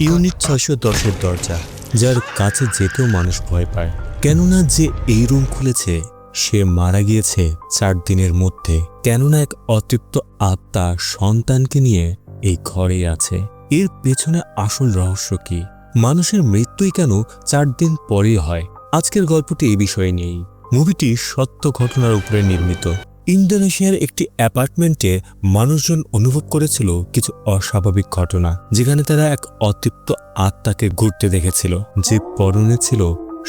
Unit ৬১০-এর দরজা, যার কাছে যেতেও মানুষ ভয় পায়। কেননা যে এই রুম খুলেছে সে মারা গিয়েছে ৪ দিনের মধ্যে। কেননা এক অতৃপ্ত আত্মা সন্তানকে নিয়ে এই ঘরেই আছে। এর পেছনে আসল রহস্য কি? মানুষের মৃত্যুই কেন ৪ দিন পরেই হয়? আজকের গল্পটি এই বিষয়ে নেই। মুভিটি সত্য ঘটনার উপরে নির্মিত। ইন্দোনেশিয়ার একটি অ্যাপার্টমেন্টে মানুষজন অনুভব করেছিল কিছু অস্বাভাবিক ঘটনা, যেখানে তারা এক অতৃপ্ত আত্মাকে ঘুরতে দেখেছিল, যে পরনে ছিল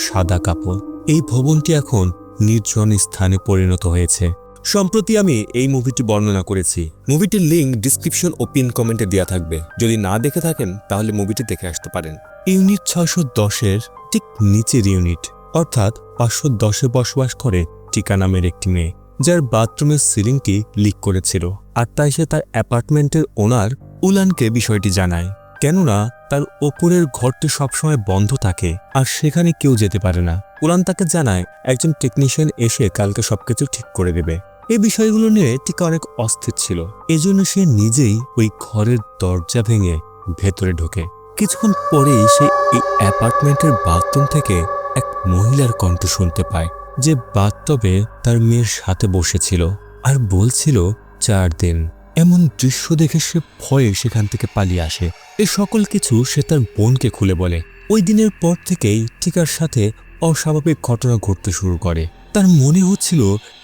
সাদা কাপড়। এই ভবনটি এখন নির্জন স্থানে পরিণত হয়েছে। সম্প্রতি আমি এই মুভিটি বর্ণনা করেছি। মুভিটির লিঙ্ক ডিসক্রিপশন ও পিন কমেন্টে দেওয়া থাকবে। যদি না দেখে থাকেন তাহলে মুভিটি দেখে আসতে পারেন। ইউনিট ৬১০-এর ঠিক নিচের ইউনিট, অর্থাৎ ৫১০-এ বসবাস করে টিকা নামের একটি মেয়ে, যার বাথরুমের সিলিংটি লিক করেছিল। আর তাই সে তার অ্যাপার্টমেন্টের ওনার উলানকে বিষয়টি জানায়। কেননা তার ওপরের ঘরটি সবসময় বন্ধ থাকে আর সেখানে কেউ যেতে পারে না। উলান তাকে জানায় একজন টেকনিশিয়ান এসে কালকে সবকিছু ঠিক করে দেবে। এই বিষয়গুলো নিয়ে টিকা অনেক অস্থির ছিল। এজন্য সে নিজেই ওই ঘরের দরজা ভেঙে ভেতরে ঢোকে। কিছুক্ষণ পরেই সে এই অ্যাপার্টমেন্টের বাথরুম থেকে এক মহিলার কণ্ঠ শুনতে পায়, যে বাথটবে তার মেয়ের সাথে বসেছিল আর বলছিল ৪ দিন। এমন দৃশ্য দেখে সে ভয়ে সেখান থেকে পালিয়ে আসে। এই সকল কিছু সে তার বোনকে খুলে বলে। ওই দিনের পর থেকেই টিকার সাথে অস্বাভাবিক ঘটনা ঘটতে শুরু করে। তার মনে হচ্ছিল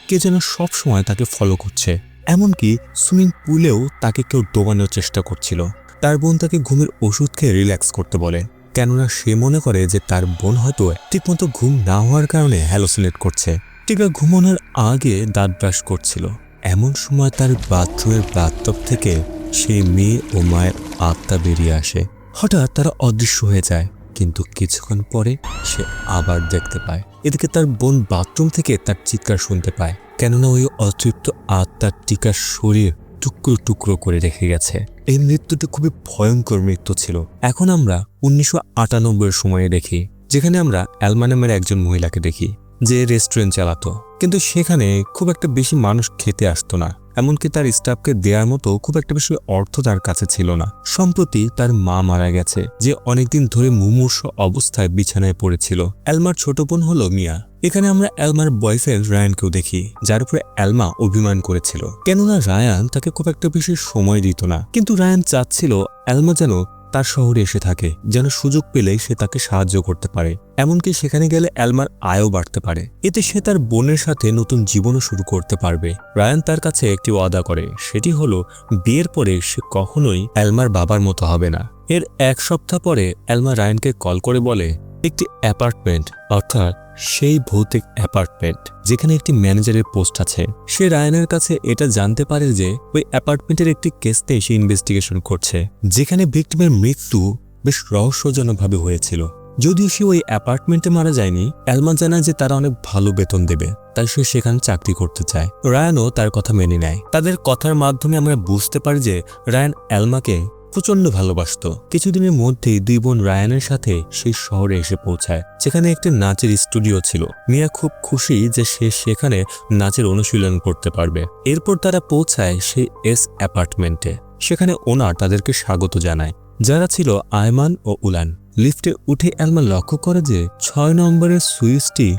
কে যেন সবসময় তাকে ফলো করছে। এমনকি সুইমিং পুলেও তাকে কেউ ডোবানোর চেষ্টা করছিল। তার বোন তাকে ঘুমের ওষুধ খেয়ে রিল্যাক্স করতে বলে, কেননা সে মনে করে যে তার বোন হয়তো ঠিকমতো ঘুম না হওয়ার কারণে হ্যালোসিনেট করছে। টিকা ঘুমানোর আগে দাঁত ব্রাশ করছিল। এমন সময় তার বাথরুমের বাথটব থেকে সেই মেয়ে ও মায়ের আত্মা বেরিয়ে আসে। হঠাৎ তারা অদৃশ্য হয়ে যায়, কিন্তু কিছুক্ষণ পরে সে আবার দেখতে পায়। এদিকে তার বোন বাথরুম থেকে তার চিৎকার শুনতে পায়, কেননা ওই অতৃপ্ত আত্মার টিকার শরীর টুকরো টুকরো করে রেখে গেছে। এই মৃত্যুটি খুবই ভয়ঙ্কর মৃত্যু ছিল। এখন আমরা ১৯৯৮-এর সময়ে দেখি, যেখানে আমরা অ্যালমা নামের একজন মহিলাকে দেখি, যে রেস্টুরেন্ট চালাতো। কিন্তু সেখানে খুব একটা বেশি মানুষ খেতে আসতো না, এমনকি তার স্টাফকে দেওয়ার মতো খুব একটা বেশি অর্থ তার কাছে ছিল না। সম্প্রতি তার মা মারা গেছে, যে অনেকদিন ধরে মুমূর্ষ অবস্থায় বিছানায় পড়েছিল। অ্যালমার ছোট বোন হলো মিয়া। এখানে আমরা অ্যালমার বয়ফ্রেন্ড রায়ানকেও দেখি, যার উপরে অ্যালমা অভিমান করেছিল, কেননা রায়ান তাকে খুব একটা বেশি সময় দিত না। কিন্তু রায়ান চাচ্ছিল অ্যালমা যেন তার শহরে এসে থাকে, যেন সুযোগ পেলেই সে তাকে সাহায্য করতে পারে। এমনকি সেখানে গেলে অ্যালমার আয়ও বাড়তে পারে। এতে সে তার বোনের সাথে নতুন জীবনও শুরু করতে পারবে। রায়ান তার কাছে একটি ওয়াদা করে, সেটি হলো বিয়ের পরে সে কখনোই অ্যালমার বাবার মতো হবে না। এর ১ সপ্তাহ পরে অ্যালমা রায়ানকে কল করে বলে, একটি অ্যাপার্টমেন্ট, অর্থাৎ সেই ভৌতিক অ্যাপার্টমেন্ট যেখানে একটি ম্যানেজারের পোস্ট আছে। সে রায়ানের কাছে এটা জানতে পারে যে ওই অ্যাপার্টমেন্টের একটি কেসতে সে ইনভেস্টিগেশন করছে, যেখানে ভিক্টিমের মৃত্যু বেশ রহস্যজনকভাবে হয়েছিল। যদিও সে ওই অ্যাপার্টমেন্টে মারা যায়নি, অ্যালমা জানায় যে তারা অনেক ভালো বেতন দেবে, তাই সে সেখানে চাকরি করতে চায়। রায়ানও তার কথা মেনে নেয়। তাদের কথার মাধ্যমে আমরা বুঝতে পারি যে রায়ান অ্যালমাকে প্রচন্ড ভালোবাসত। কিছুদিনের মধ্যেই দুই বোন রায়ানের সাথে সেই শহরে এসে পৌঁছায়, যেখানে একটি নাচের স্টুডিও ছিল। মিয়া খুব খুশি যে সে সেখানে নাচের অনুশীলন করতে পারবে। এরপর তারা পৌঁছায় সেই এস অ্যাপার্টমেন্টে। সেখানে ওনার তাদেরকে স্বাগত জানায়, যারা ছিল আয়মান ও উলান। লিফটে উঠে অ্যালমা লক্ষ্য করে যে ৬ নম্বরের সুইচটি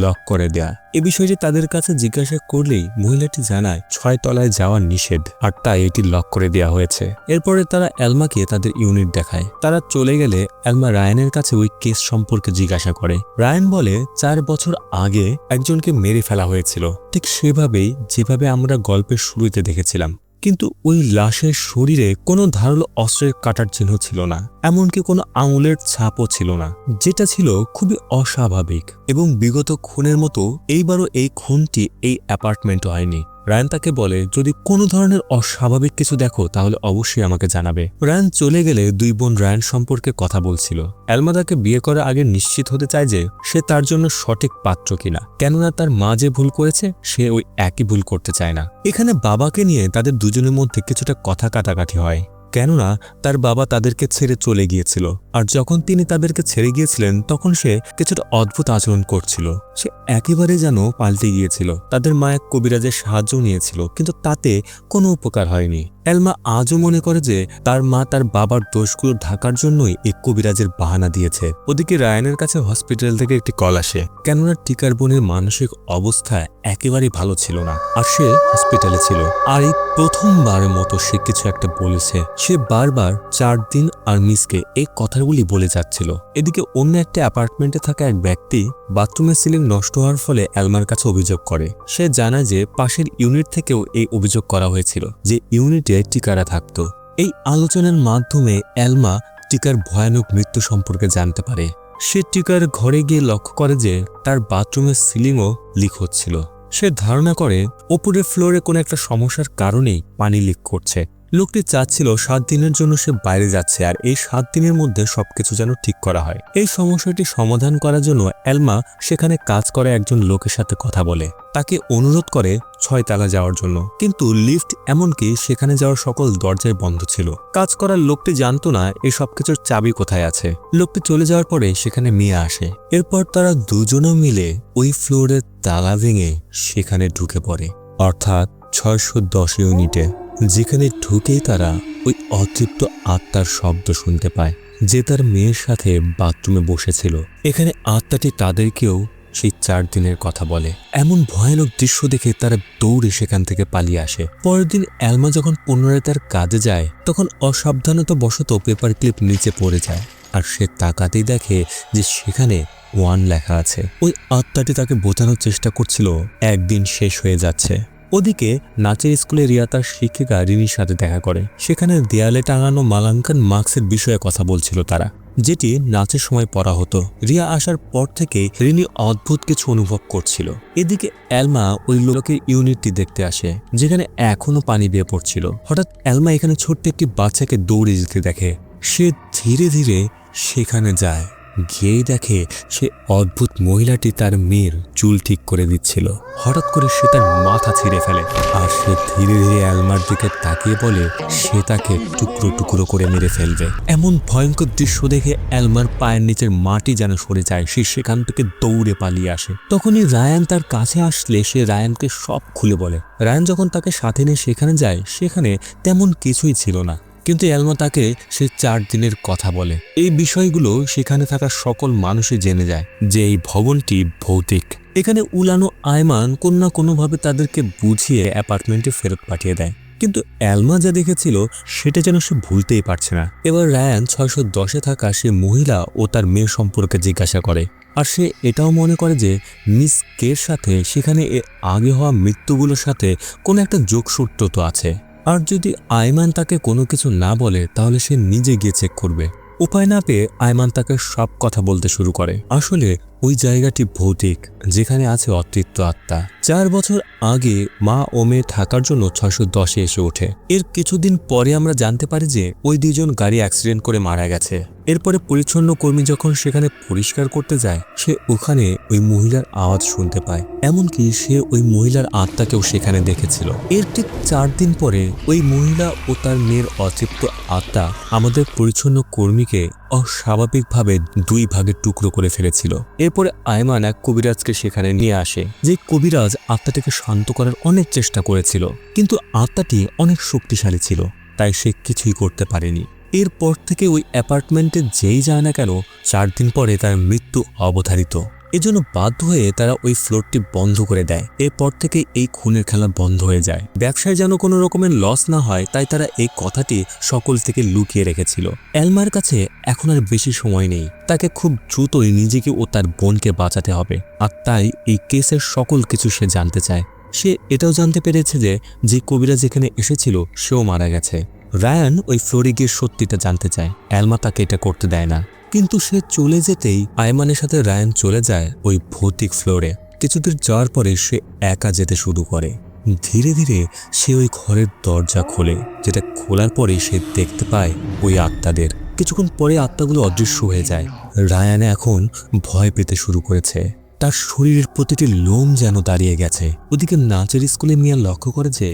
লক করে দেয়া। এ বিষয়টি তাদের কাছে জিজ্ঞাসা করলেই মহিলাটি জানায় ৬ তলায় যাওয়া নিষেধ, আর তাই এটি লক করে দেওয়া হয়েছে। এরপরে তারা অ্যালমাকে তাদের ইউনিট দেখায়। তারা চলে গেলে অ্যালমা রায়ানের কাছে ওই কেস সম্পর্কে জিজ্ঞাসা করে। রায়ান বলে ৪ বছর আগে একজনকে মেরে ফেলা হয়েছিল, ঠিক সেভাবেই যেভাবে আমরা গল্পের শুরুতে দেখেছিলাম। কিন্তু ওই লাশের শরীরে কোনো ধারালো অস্ত্রের কাটার চিহ্ন ছিল না, এমনকি কোনো আঙুলের ছাপও ছিল না, যেটা ছিল খুবই অস্বাভাবিক। এবং বিগত খুনের মতো এইবারও এই খুনটি এই অ্যাপার্টমেন্টে হয়নি। রায়ান তাকে বলে, যদি কোনো ধরনের অস্বাভাবিক কিছু দেখো তাহলে অবশ্যই আমাকে জানাবে। রায়ান চলে গেলে দুই বোন রায়ান সম্পর্কে কথা বলছিল। অ্যালমা তাকে বিয়ে করার আগে নিশ্চিত হতে চায় যে সে তার জন্য সঠিক পাত্র কিনা, কেননা তার মা যে ভুল করেছে সে ওই একই ভুল করতে চায় না। এখানে বাবাকে নিয়ে তাদের দুজনের মধ্যে কিছুটা কথা কাটাকাটি হয়, কেননা তার বাবা তাদেরকে ছেড়ে চলে গিয়েছিল। আর যখন তিনি তাদেরকে ছেড়ে গিয়েছিলেন তখন সে কিছুটা অদ্ভুত আচরণ করছিল। সে একেবারে যেন পাল্টে গিয়েছিল। তাদের মা এক কবিরাজের সাহায্য নিয়েছিল, কিন্তু তাতে কোনো উপকার হয়নি। এলমা আজও মনে করে যে তার মা তার বাবার দোষগুলো ঢাকার জন্যই এই কবিরাজের বাহানা দিয়েছে। ওদিকে রায়ানের কাছে হসপিটাল থেকে একটি কল আসে, কেননা টিকার বোনের মানসিক অবস্থা একেবারেই ভালো ছিল না, আর সে হসপিটালে ছিল। আর এই প্রথমবারের মতো সে কিছু একটা বলেছে। সে বারবার 4 দিন আর মিসকে এই কথাগুলি বলে যাচ্ছিল। এদিকে অন্য একটা অ্যাপার্টমেন্টে থাকা এক ব্যক্তি বাথরুমের সিলিং নষ্ট হওয়ার ফলে এলমার কাছে অভিযোগ করে। সে জানায় যে পাশের ইউনিট থেকেও এই অভিযোগ করা হয়েছিল যে ইউনিটে টিকারা থাকতো। এই আলোচনার মাধ্যমে এলমা টিকার ভয়ানক মৃত্যু সম্পর্কে জানতে পারে। সে টিকার ঘরে গিয়ে লক্ষ্য করে যে তার বাথরুমের সিলিংও লিক হচ্ছিল। সে ধারণা করে ওপরের ফ্লোরে কোনো একটা সমস্যার কারণেই পানি লিক করছে। লোকটি চাচ্ছিল 7 দিনের জন্য সে বাইরে যাচ্ছে, আর এই 7 দিনের মধ্যে সবকিছু যেন ঠিক করা হয়। এই সমস্যাটি সমাধান করার জন্য এলমা সেখানে কাজ করে একজন লোকের সাথে কথা বলে, তাকে অনুরোধ করে 6 তলা যাওয়ার জন্য, কিন্তু লিফট এমনকি সেখানে যাওয়ার সকল দরজায় বন্ধ ছিল। কাজ করার লোকটি জানতো না এই সবকিছুর চাবি কোথায় আছে। লোকটি চলে যাওয়ার পরে সেখানে মিয়া আসে। এরপর তারা দুজনে মিলে ওই ফ্লোরের তালা ভেঙে সেখানে ঢুকে পড়ে, অর্থাৎ 610 ইউনিটে, যেখানে ঢুকেই তারা ওই অতৃপ্ত আত্মার শব্দ শুনতে পায়, যে তার মেয়ের সাথে বাথরুমে বসেছিল। এখানে আত্মাটি তাদেরকেও সেই 4 দিনের কথা বলে। এমন ভয়ানক দৃশ্য দেখে তারা দৌড়ে সেখান থেকে পালিয়ে আসে। পরের দিন এলমা যখন পুনরায় তার কাজে যায়, তখন অসাবধানতাবশত পেপার ক্লিপ নিচে পড়ে যায়, আর সে তাকাতেই দেখে যে সেখানে 1 লেখা আছে। ওই আত্মাটি তাকে বোঝানোর চেষ্টা করছিল একদিন শেষ হয়ে যাচ্ছে। ওদিকে নাচের স্কুলে রিয়া তার শিক্ষিকা রিনির সাথে দেখা করে। সেখানে দেয়ালে টাঙানো মালাঙ্কান মার্কসের বিষয়ে কথা বলছিল তারা, যেটি নাচের সময় পড়া হতো। রিয়া আসার পর থেকে রিনি অদ্ভুত কিছু অনুভব করছিল। এদিকে এলমা ওই লোকের ইউনিটটি দেখতে আসে, যেখানে এখনো পানি বেয়ে পড়ছিল। হঠাৎ এলমা এখানে ছোট্ট একটি বাচ্চাকে দৌড়ে যেতে দেখে। সে ধীরে ধীরে সেখানে যায়, গিয়েই দেখে সে অদ্ভুত মহিলাটি তার মেয়ের চুল ঠিক করে দিচ্ছিল। হঠাৎ করে সে তার মাথা ছিঁড়ে ফেলে, আর সে ধীরে ধীরে এলমার দিকে তাকিয়ে বলে সে তাকে টুকরো টুকরো করে মেরে ফেলবে। এমন ভয়ঙ্কর দৃশ্য দেখে এলমার পায়ের নিচের মাটি যেন সরে যায়। সে সেখান থেকে দৌড়ে পালিয়ে আসে। তখনই রায়ান তার কাছে আসলে সে রায়ানকে সব খুলে বলে। রায়ান যখন তাকে সাথে নিয়ে সেখানে যায়, সেখানে তেমন কিছুই ছিল না, কিন্তু এলমা তাকে সে 4 দিনের কথা বলে। এই বিষয়গুলো সেখানে থাকা সকল মানুষই জেনে যায় যে এই ভবনটি ভৌতিক। এখানে উলানো আয়মান কোনো না কোনোভাবে তাদেরকে বুঝিয়ে অ্যাপার্টমেন্টে ফেরত পাঠিয়ে দেয়, কিন্তু এলমা যা দেখেছিল সেটা যেন সে ভুলতেই পারছে না। এবার রায়ান 610-এ থাকা সে মহিলা ও তার মেয়ে সম্পর্কে জিজ্ঞাসা করে, আর সে এটাও মনে করে যে মিস কের সাথে সেখানে এর আগে হওয়া মৃত্যুগুলোর সাথে কোনো একটা যোগসূত্র তো আছে। আর যদি আয়মান তাকে কোনো কিছু না বলে তাহলে সে নিজে গিয়ে চেক করবে। উপায় না পেয়ে আয়মান তাকে সব কথা বলতে শুরু করে। আসলে ওই জায়গাটি ভৌতিক, যেখানে আছে অতৃপ্ত আত্মা। 4 বছর আগে মা ও মেয়ে থাকার জন্য 610-এ এসে ওঠে। এর কিছুদিন পরে আমরা জানতে পারি যে ওই 2 জন গাড়ি অ্যাক্সিডেন্ট করে মারা গেছে। এরপরে পরিচ্ছন্ন কর্মী যখন সেখানে পরিষ্কার করতে যায়, সে ওখানে ওই মহিলার আওয়াজ শুনতে পায়। এমনকি সে ওই মহিলার আত্মাকেও সেখানে দেখেছিল। এর ঠিক 4 দিন পরে ওই মহিলা ও তার মেয়ের অতৃপ্ত আত্মা আমাদের পরিচ্ছন্ন কর্মীকে অস্বাভাবিকভাবে 2 ভাগে টুকরো করে ফেলেছিল। এরপরে আয়মান এক কবিরাজকে সেখানে নিয়ে আসে, যে কবিরাজ আত্মাটিকে শান্ত করার অনেক চেষ্টা করেছিল, কিন্তু আত্মাটি অনেক শক্তিশালী ছিল, তাই সে কিছুই করতে পারেনি। এরপর থেকে ওই অ্যাপার্টমেন্টে যেই যায় না কেন, 4 দিন পরে তার মৃত্যু অবধারিত। এজন্য বাধ্য হয়ে তারা ওই ফ্লোরটি বন্ধ করে দেয়। এরপর থেকে এই খুনের খেলা বন্ধ হয়ে যায়। ব্যবসায় যেন কোনো রকমের লস না হয়, তাই তারা এই কথাটি সকল থেকে লুকিয়ে রেখেছিল। এলমার কাছে এখন আর বেশি সময় নেই, তাকে খুব দ্রুতই নিজেকে ও তার বোনকে বাঁচাতে হবে, আর তাই এই কেসের সকল কিছু সে জানতে চায়। সে এটাও জানতে পেরেছে যে কবিরাজ যেখানে এসেছিল সেও মারা গেছে। রায়ান ওই ফ্লোরে গিয়ে সত্যিটা জানতে চায়, এলমা তাকে এটা করতে দেয় না। কিন্তু সে চলে যেতেই আয়মানের সাথে রায়ান চলে যায় ওই ভৌতিক ফ্লোরে। কিছুদূর যাওয়ার পরে সে একা যেতে শুরু করে। ধীরে ধীরে সে ওই ঘরের দরজা খোলে, যেটা খোলার পরে সে দেখতে পায় ওই আত্মাদের। কিছুক্ষণ পরে আত্মাগুলো অদৃশ্য হয়ে যায়। রায়ান এখন ভয় পেতে শুরু করেছে। তার শরীরের প্রতিটি লোম যেন দাঁড়িয়ে গেছে। ওদিকে নাচের স্কুলে মিয়া লক্ষ্য করে যে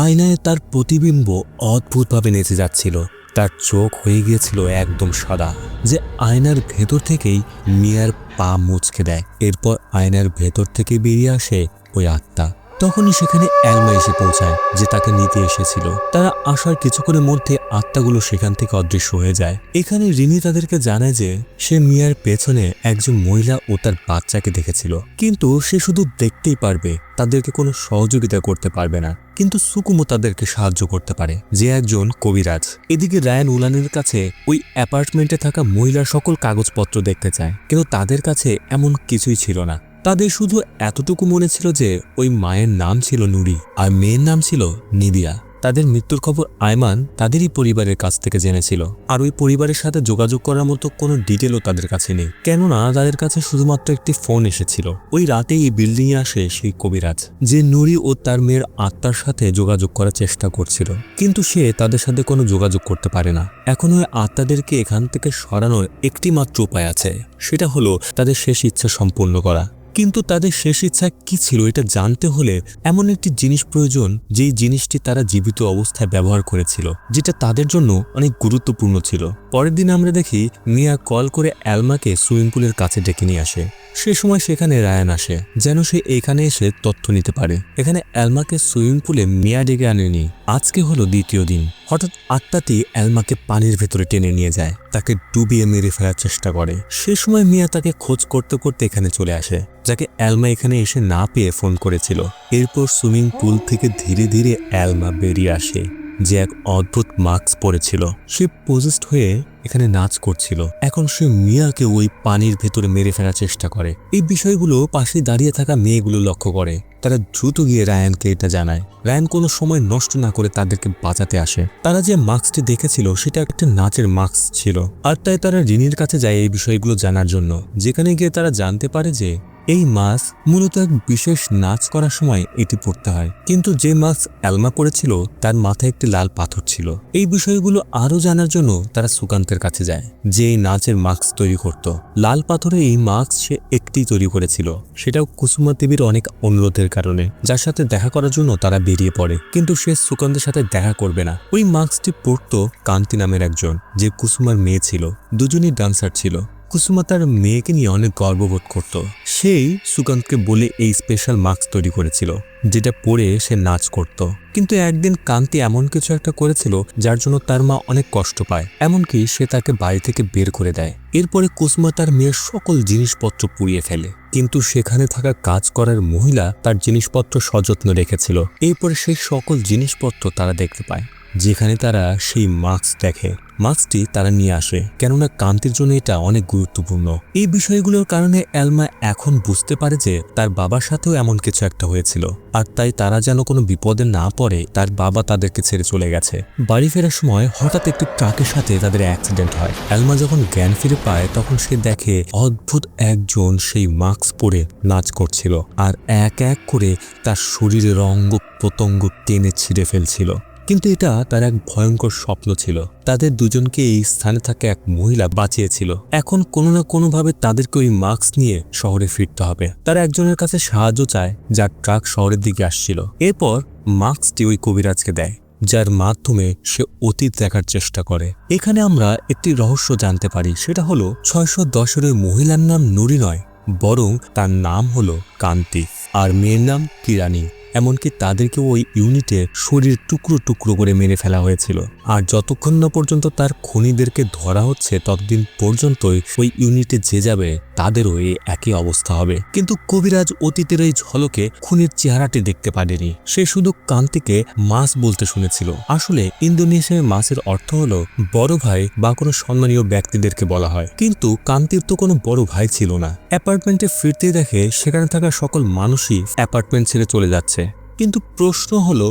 আয়নায় তার প্রতিবিম্ব অদ্ভুতভাবে নেচে যাচ্ছিল। তার চোখ হয়ে গিয়েছিল একদম সাদা, যে আয়নার ভেতর থেকেই মিয়ার পা মুচকে দেয়। এরপর আয়নার ভেতর থেকে বেরিয়ে আসে ওই আত্মা। তখনই সেখানে অ্যালমা এসে পৌঁছায়, যে তাকে নিতে এসেছিল। তারা আসার কিছুক্ষণের মধ্যে আত্মাগুলো সেখান থেকে অদৃশ্য হয়ে যায়। এখানে রিনি তাদেরকে জানায় যে সে মিয়ার পেছনে একজন মহিলা ও তার বাচ্চাকে দেখেছিল, কিন্তু সে শুধু দেখতেই পারবে, তাদেরকে কোনো সহযোগিতা করতে পারবে না। কিন্তু সুকুমো তাদেরকে সাহায্য করতে পারে, যে একজন কবিরাজ। এদিকে রায়ান উলানের কাছে ওই অ্যাপার্টমেন্টে থাকা মহিলার সকল কাগজপত্র দেখতে চায়, কিন্তু তাদের কাছে এমন কিছুই ছিল না। তাদের শুধু এতটুকু মনে ছিল যে ওই মায়ের নাম ছিল নুরি আর মেয়ের নাম ছিল নিবিয়া। তাদের মৃত্যুর খবর আয়মান তাদেরই পরিবারের কাছ থেকে জেনেছিল, আর ওই পরিবারের সাথে যোগাযোগ করার মতো কোনো ডিটেলও তাদের কাছে নেই, কেননা তাদের কাছে শুধুমাত্র একটি ফোন এসেছিল। ওই রাতে এই বিল্ডিংয়ে আসে সেই কবিরাজ, যে নুরি ও তার মেয়ের আত্মার সাথে যোগাযোগ করার চেষ্টা করছিল, কিন্তু সে তাদের সাথে কোনো যোগাযোগ করতে পারে না। এখন ওই আত্মাদেরকে এখান থেকে সরানোর একটি মাত্র উপায় আছে, সেটা হলো তাদের শেষ ইচ্ছা সম্পূর্ণ করা। কিন্তু তাদের শেষ ইচ্ছা কি ছিল এটা জানতে হলে এমন একটি জিনিস প্রয়োজন, যেই জিনিসটি তারা জীবিত অবস্থায় ব্যবহার করেছিল, যেটা তাদের জন্য অনেক গুরুত্বপূর্ণ ছিল। পরের দিন আমরা দেখি মিয়া কল করে অ্যালমাকে সুইমিং পুলের কাছে ডেকে নিয়ে আসে। সে সময় সেখানে রায়ান আসে, যেন সে এখানে এসে তথ্য নিতে পারে। এখানে অ্যালমাকে সুইমিং পুলে মিয়া ডেকে আনেনি। আজকে হলো দ্বিতীয় দিন। হঠাৎ আত্মাটি অ্যালমাকে পানির ভেতরে টেনে নিয়ে যায়, তাকে ডুবিয়ে মেরে ফেলার চেষ্টা করে। সে সময় মিয়া তাকে খোঁজ করতে করতে এখানে চলে আসে, যাকে অ্যালমা এখানে এসে না পেয়ে ফোন করেছিল। এরপর সুইমিং পুল থেকে ধীরে ধীরে অ্যালমা বেরিয়ে আসে, যে এক অদ্ভুত মাস্ক পরেছিল। সে পজেসড হয়ে এখানে নাচ করছিল। এখন সে মিয়াকে ওই পানির ভেতরে মেরে ফেলার চেষ্টা করে। এই বিষয়গুলো পাশে দাঁড়িয়ে থাকা মেয়েগুলো লক্ষ্য করে। তারা দ্রুত গিয়ে রায়ানকে এটা জানায়। রায়ান কোনো সময় নষ্ট না করে তাদেরকে বাঁচাতে আসে। তারা যে মাস্কটি দেখেছিল সেটা একটা নাচের মাস্ক ছিল, আর তাই তারা রিনির কাছে যায় এই বিষয়গুলো জানার জন্য, যেখানে গিয়ে তারা জানতে পারে যে এই মাস্ক মূলত এক বিশেষ নাচ করার সময় এটি পড়তে হয়। কিন্তু যে মাস্ক অ্যালমা পড়েছিল তার মাথায় একটি লাল পাথর ছিল। এই বিষয়গুলো আরো জানার জন্য তারা সুকান্তের কাছে যায়, যে এই নাচের মাস্ক তৈরি করত। লাল পাথরে এই মাস্ক সে একটি তৈরি করেছিল, সেটাও কুসুমা দেবীর অনেক অনুরোধের কারণে, যার সাথে দেখা করার জন্য তারা বেরিয়ে পড়ে। কিন্তু সে সুকান্তের সাথে দেখা করবে না। ওই মাস্কটি পরত কান্তি নামের একজন, যে কুসুমার মেয়ে ছিল। দুজনই ডান্সার ছিল। কুসুমা তার মেয়েকে নিয়ে অনেক গর্ববোধ করত। সেই সুকান্তকে বলে এই স্পেশাল মাস্ক তৈরি করেছিল, যেটা পরে সে নাচ করত। কিন্তু একদিন কান্তি এমন কিছু একটা করেছিল যার জন্য তার মা অনেক কষ্ট পায়, এমনকি সে তাকে বাড়ি থেকে বের করে দেয়। এরপরে কুসুমা তার মেয়ের সকল জিনিসপত্র পুড়িয়ে ফেলে, কিন্তু সেখানে থাকা কাজ করার মহিলা তার জিনিসপত্র সযত্ন রেখেছিল। এরপরে সেই সকল জিনিসপত্র তারা দেখতে পায়, যেখানে তারা সেই মাস্ক দেখে। মাস্কটি তারা নিয়ে আসে, কেননা কান্তির জন্য এটা অনেক গুরুত্বপূর্ণ। এই বিষয়গুলোর কারণে অ্যালমা এখন বুঝতে পারে যে তার বাবার সাথেও এমন কিছু একটা হয়েছিল, আর তাই তারা যেন কোনো বিপদে না পড়ে তার বাবা তাদেরকে ছেড়ে চলে গেছে। বাড়ি ফেরার সময় হঠাৎ একটি ট্রাকের সাথে তাদের অ্যাক্সিডেন্ট হয়। অ্যালমা যখন জ্ঞান ফিরে পায় তখন সে দেখে অদ্ভুত একজন সেই মাস্ক পরে নাচ করছিল, আর এক এক করে তার শরীরের অঙ্গ প্রত্যঙ্গ টেনে ছিঁড়ে ফেলছিল। কিন্তু এটা তার এক ভয়ঙ্কর স্বপ্ন ছিল। তাদের দুজনকে এই স্থানে থাকা এক মহিলা বাঁচিয়েছিল। এখন কোনো না কোনোভাবে তাদেরকে ওই মাস্ক নিয়ে শহরে ফিরতে হবে। তারা একজনের কাছে সাহায্য চায়, যার ট্রাক শহরের দিকে আসছিল। এরপর মাস্কটি ওই কবিরাজকে দেয়, যার মাধ্যমে সে অতীত দেখার চেষ্টা করে। এখানে আমরা একটি রহস্য জানতে পারি, সেটা হলো 610 মহিলার নাম নুরি নয়, বরং তার নাম হলো কান্তি, আর মেয়ের নাম কিরানি। এমনকি তাদেরকে ওই ইউনিটে শরীর টুকরো টুকরো করে মেরে ফেলা হয়েছিল। আর যতক্ষণ না পর্যন্ত তার খুনিদেরকে ধরা হচ্ছে ততদিন পর্যন্তই ওই ইউনিটে যে যাবে তাদেরও এই একই অবস্থা হবে। কিন্তু কবিরাজ অতীতের এই ঝলকে খুনির চেহারাটি দেখতে পারেনি। সে শুধু কান্তিকে মাস বলতে শুনেছিল। আসলে ইন্দোনেশিয়ায় মাসের অর্থ হলো বড় ভাই বা কোনো সম্মানীয় ব্যক্তিদেরকে বলা হয়। কিন্তু কান্তির তো কোনো বড় ভাই ছিল না। অ্যাপার্টমেন্টে ফিরতে দেখে সেখানে থাকা সকল মানুষই অ্যাপার্টমেন্ট ছেড়ে চলে যাচ্ছে। কিন্তু প্রশ্ন হলো,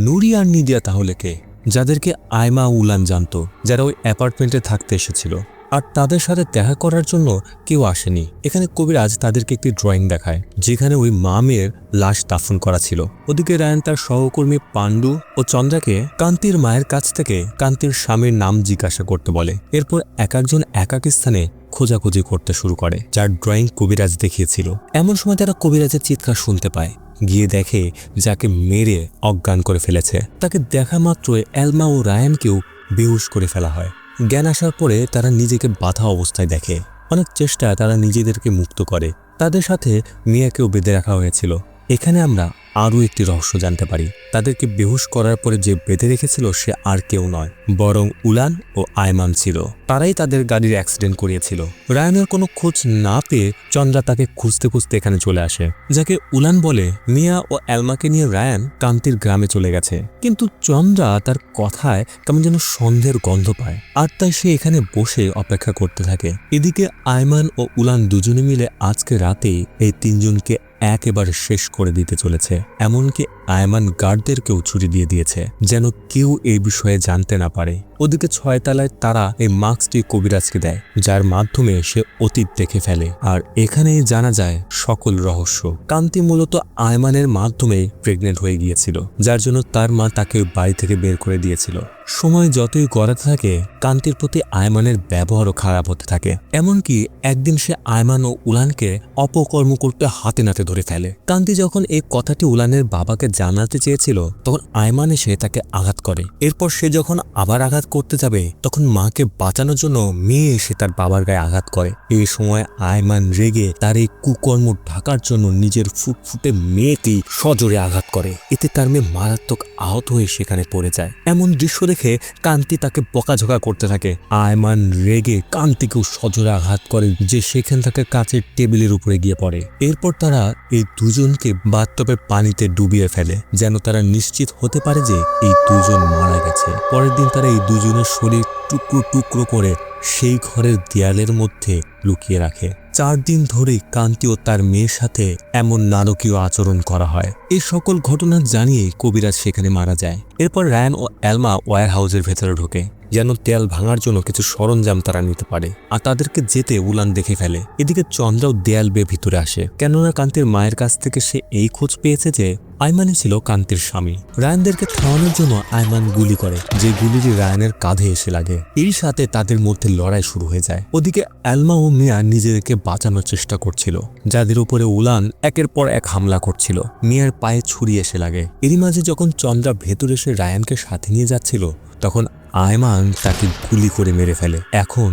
নুরি আর নিদিয়া তাহলে কে, যাদেরকে আয়মা উলান জানতো, যারা ওই অ্যাপার্টমেন্টে থাকতে এসেছিল, আর তাদের সাথে দেখা করার জন্য কেউ আসেনি। এখানে কবিরাজ তাদেরকে একটি ড্রয়িং দেখায়, যেখানে ওই মা মেয়ের লাশ দাফন করা ছিল। ওদিকে রায়ান তার সহকর্মী পান্ডু ও চন্দ্রাকে কান্তির মায়ের কাছ থেকে কান্তির স্বামীর নাম জিজ্ঞাসা করতে বলে। এরপর এক একজন এক এক স্থানে খোঁজাখুঁজি করতে শুরু করে, যার ড্রয়িং কবিরাজ দেখিয়েছিল। এমন সময় তারা কবিরাজের চিৎকার শুনতে পায়। গিয়ে দেখে যাকে মেরে অজ্ঞান করে ফেলেছে। তাকে দেখা মাত্রই অ্যালমা ও রায়ানকেও বেহুশ করে ফেলা হয়। জ্ঞান আসার পরে তারা নিজেকে বাধা অবস্থায় দেখে। অনেক চেষ্টা তারা নিজেদেরকে মুক্ত করে। তাদের সাথে মিয়াকেও বেঁধে রাখা হয়েছিল। এখানে আমরা আরও একটি রহস্য জানতে পারি। তাদেরকে বেহুশ করার পরে যে বেঁধে রেখেছিল সে আর কেউ নয়, বরং উলান ও আয়মান ছিল। তারাই তাদের গাড়ির অ্যাক্সিডেন্ট করিয়েছিল। রায়ানের কোনো খোঁজ না পেয়ে চন্দ্রা তাকে খুঁজতে খুঁজতে এখানে চলে আসে, যাকে উলান বলে। মিয়া ও অ্যালমাকে নিয়ে রায়ান কান্তির গ্রামে চলে গেছে, কিন্তু চন্দ্রা তার কথায় কেমন যেন সন্দেহের গন্ধ পায়, আর তাই সে এখানে বসে অপেক্ষা করতে থাকে। এদিকে আয়মান ও উলান দুজনে মিলে আজকে রাতেই এই তিনজনকে একেবারে শেষ করে দিতে চলেছে। এমনকি আয়মান গার্ডদেরকেও ছুটি দিয়ে দিয়েছে, যেন কেউ এই বিষয়ে জানতে না পারে। ওদিকে 6 তলায় তারা এই মাস্কটি কবিরাজকে দেয়, যার মাধ্যমে সে অতীত দেখে ফেলে। আর এখানেই জানা যায় সকল রহস্য। কান্তি মূলত আয়মানের মাধ্যমে প্রেগনেন্ট হয়ে গিয়েছিল, যার জন্য তার মা তাকে বাড়ি থেকে বের করে দিয়েছিল। সময় যতই গড়াতে থাকে, কান্তির প্রতি আয়মানের ব্যবহারও খারাপ হতে থাকে। এমনকি একদিন সে আয়মান ও উলানকে অপকর্ম করতে হাতে নাতে ধরে ফেলে। কান্তি যখন এই কথাটি উলানের বাবাকে জানাতে চেয়েছিল, তখন আয়মান এসে তাকে আঘাত করে। এরপর সে যখন আবার আঘাত করতে যাবে, তখন মাকে বাঁচানোর জন্য মেয়ে এসে তার বাবার গায়ে আঘাত করে। এই সময় আয়মান রেগে তার এই কুকর্ম ঢাকার জন্য নিজের ফুটফুটে মেয়েকেই সজোরে আঘাত করে। এতে তার মেয়ে মারাত্মক আহত হয়ে সেখানে পড়ে যায়। এমন দৃশ্য দেখে কান্তি তাকে বকাঝকা করতে থাকে। আয়মান রেগে কান্তিকেও সজোরে আঘাত করে, যে সেখান থেকে কাচের টেবিলের উপরে গিয়ে পড়ে। এরপর তারা এই দুজনকে বাথটবের পানিতে ডুবিয়ে ফেলে, যেন তারা নিশ্চিত হতে পারে যে এই দুজন মারা গেছে। পরের দিন তারা এই দুজনের শরীর টুকরো টুকরো করে সেই ঘরের দেয়ালের মধ্যে লুকিয়ে রাখে। 4 দিন ধরে কান্তি ও তার মেয়ের সাথে এমন নারকীয় আচরণ করা হয়। এই সকল ঘটনা জানিয়ে কবিরাজ সেখানে মারা যায়। এরপর রায়ান ও অ্যালমা ওয়্যার হাউসের ভেতরে ঢোকে, যেন তেল ভাঙার জন্য কিছু সরঞ্জাম তারা নিতে পারে, আর তাদেরকে যেতে উলান দেখে ফেলে। এদিকে চন্দ্রাও দেয়াল বেয়ে ভিতরে আসে, কেননা কান্তির মায়ের কাছ থেকে সে এই খোঁজ পেয়েছে যে আয়মানই ছিল কান্তির স্বামী। রায়ানদেরকে থামানোর জন্য আয়মান গুলি করে, যে গুলিটি রায়ানের কাঁধে এসে লাগে। এই সাথে তাদের মধ্যে লড়াই শুরু হয়ে যায়। ওদিকে অ্যালমা ও মিয়া নিজেদেরকে বাঁচানোর চেষ্টা করছিল, যাদের উপরে উলান একের পর এক হামলা করছিল। মিয়ার পায়ে ছুরি এসে লাগে। এরই মাঝে যখন চন্দ্রা ভেতরে এসে রায়ানকে সাথে নিয়ে যাচ্ছিল, তখন আয়মান তাকে গুলি করে মেরে ফেলে। এখন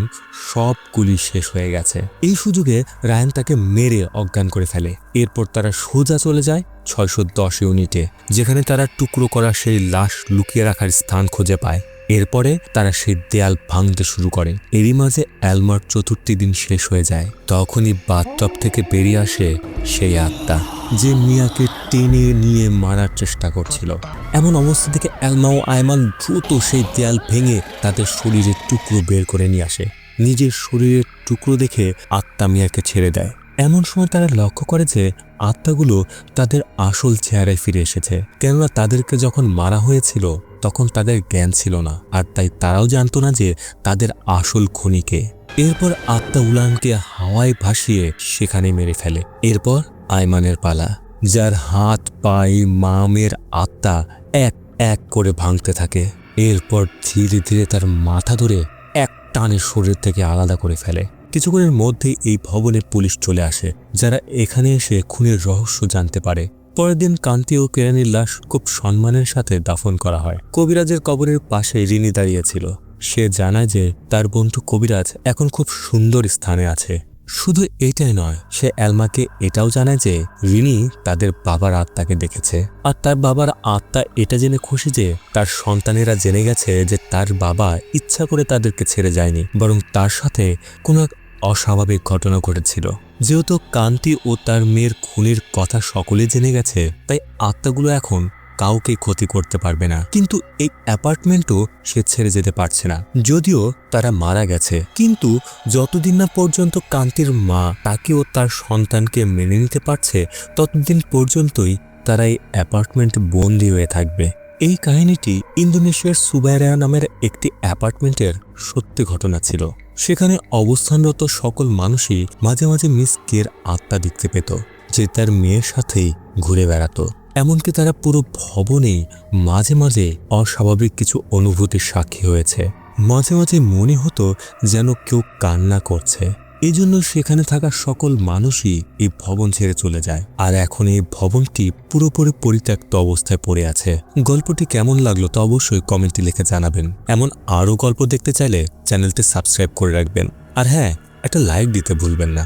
সব গুলি শেষ হয়ে গেছে। এই সুযোগে রায়ান তাকে মেরে অজ্ঞান করে ফেলে। এরপর তারা সোজা চলে যায় 610 ইউনিটে, যেখানে তারা টুকরো করা সেই লাশ লুকিয়ে রাখার স্থান খুঁজে পায়। এরপরে তারা সেই দেয়াল ভাঙতে শুরু করে। এরই মাঝে অ্যালমার 4র্থ দিন শেষ হয়ে যায়। তখনই বাথটব থেকে বেরিয়ে আসে সেই আত্মা, যে মিয়াকে টেনে নিয়ে মারার চেষ্টা করছিল। এমন অবস্থা থেকে অ্যালমা ও আয়মান দ্রুত সেই দেয়াল ভেঙে তাদের শরীরের টুকরো বের করে নিয়ে আসে। নিজের শরীরের টুকরো দেখে আত্মা মিয়াকে ছেড়ে দেয়। এমন সময় তারা লক্ষ্য করে যে আত্মাগুলো তাদের আসল চেহারায় ফিরে এসেছে, কেননা তাদেরকে যখন মারা হয়েছিল তখন তাদের জ্ঞান ছিল না, আর তাই তারাও জানতো না যে তাদের আসল খুনিকে। এরপর আত্মা উলানকে হাওয়ায় ভাসিয়ে সেখানে মেরে ফেলে। এরপর আয়মানের পালা, যার হাত পায়ে মামের আত্মা এক এক করে ভাঙতে থাকে। এরপর ধীরে ধীরে তার মাথা ধরে এক টানে শরীর থেকে আলাদা করে ফেলে। কিছুক্ষণের মধ্যেই এই ভবনে পুলিশ চলে আসে, যারা এখানে এসে খুনের রহস্য জানতে পারে। পরের দিন কান্তি ও কেরানির লাশ খুব সম্মানের সাথে দাফন করা হয়। কবিরাজের কবরের পাশে রিনি দাঁড়িয়েছিল। সে জানায় যে তার বন্ধু কবিরাজ এখন খুব সুন্দর স্থানে আছে। শুধু এটাই নয়, সে অ্যালমাকে এটাও জানায় যে রিনি তাদের বাবার আত্মাকে দেখেছে, আর তার বাবার আত্মা এটা জেনে খুশি যে তার সন্তানেরা জেনে গেছে যে তার বাবা ইচ্ছা করে তাদেরকে ছেড়ে যায়নি, বরং তার সাথে কোনো এক অস্বাভাবিক ঘটনা ঘটেছিল। যেহেতু কান্তি ও তার মেয়ের খুনের কথা সকলে জেনে গেছে, তাই আত্মাগুলো এখন কাউকে ক্ষতি করতে পারবে না। কিন্তু এই অ্যাপার্টমেন্টও সে ছেড়ে যেতে পারছে না। যদিও তারা মারা গেছে, কিন্তু যতদিন না পর্যন্ত কান্তির মা তাকে ও তার সন্তানকে মেনে নিতে পারছে, ততদিন পর্যন্তই তারা এই অ্যাপার্টমেন্টে বন্দী হয়ে থাকবে। এই কাহিনীটি ইন্দোনেশিয়ার সুবাইরা নামের একটি অ্যাপার্টমেন্টের সত্যি ঘটনা ছিল। সেখানে অবস্থানরত সকল মানুষই মাঝে মাঝে মিস কের আত্মা দেখতে পেত, যে তার মেয়ের সাথেই ঘুরে বেড়াতো। এমনকি তারা পুরো ভবনেই মাঝে মাঝে অস্বাভাবিক কিছু অনুভূতির সাক্ষী হয়েছে। মাঝে মাঝে মনে হতো যেন কেউ কান্না করছে। এই জন্য সেখানে থাকা সকল মানুষই এই ভবন ছেড়ে চলে যায়। আর এখন এই ভবনটি পুরোপুরি পরিত্যক্ত অবস্থায় পড়ে আছে। গল্পটি কেমন লাগলো তা অবশ্যই কমেন্টে লিখে জানাবেন। এমন আরও গল্প দেখতে চাইলে চ্যানেলটি সাবস্ক্রাইব করে রাখবেন। আর হ্যাঁ, একটা লাইক দিতে ভুলবেন না।